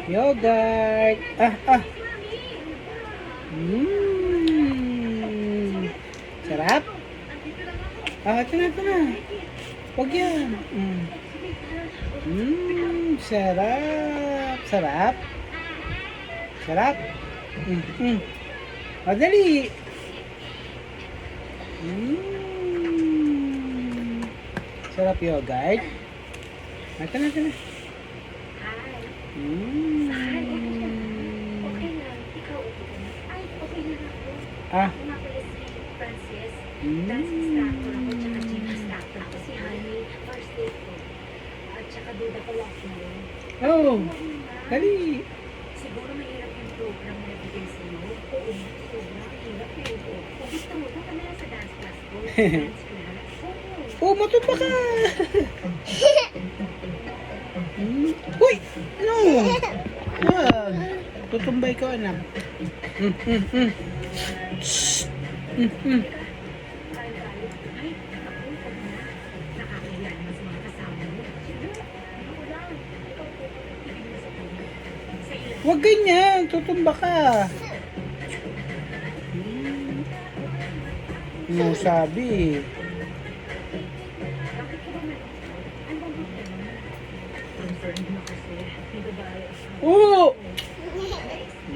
Yogurt. Mmm. Sarap? Ito na, ito na. Huwag yan. Sarap. Sarap. Sarap. Dali. Sarap yogurt. Ito na, ito na. Ah. Francis, dance instructor ako, tsaka gym instructor ako. Si Honey, first date ko. At tsaka duda ko lang na. Oh, dali. Siguro mahirap yung program na nabigay sa'yo. Oo, sobrang hirap yun. Kung gusto mo, punta na lang sa dance class ko. Dance class? Oo. Matumba ka. Uy, ano? Wag. Tutumbay ko, anak. Shhh. Ay, ako, nakakahiya naman sa mga kasama mo. Wag ganyan, tutumba ka. Ano sabi? Oo!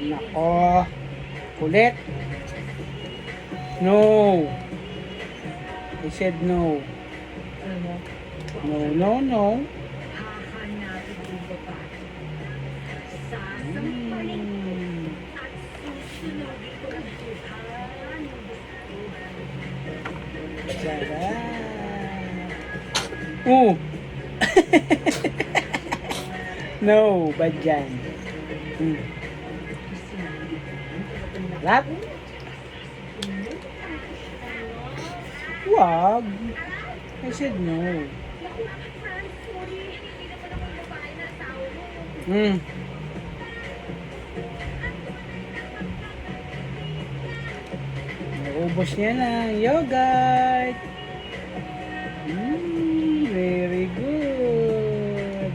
Nako. Kulit. No. I said no. No, no, no. Hahanapin ko ba? Sasampaling ko at susunugin ko ang Tuhan. Sarap. Oh. No, bad yan. Sarap. Wag. I said no. Naubos niya na yogurt. Very good.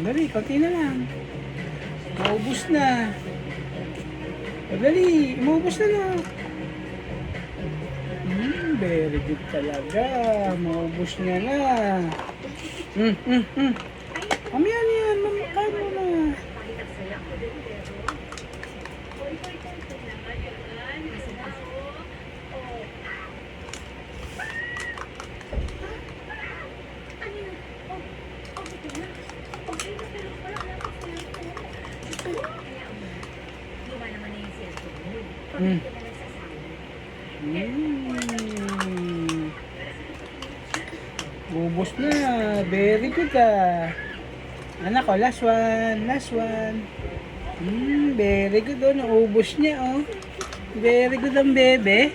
Dali, konti na lang. Maubos na. Dali, maubos na lang. Very good talaga. Maubos niya na. Mamaya na yan. Mamakain mo na. Ubos na. Very good Anak ko, last one. Last one. Very good Naubos niya Very good ang bebe.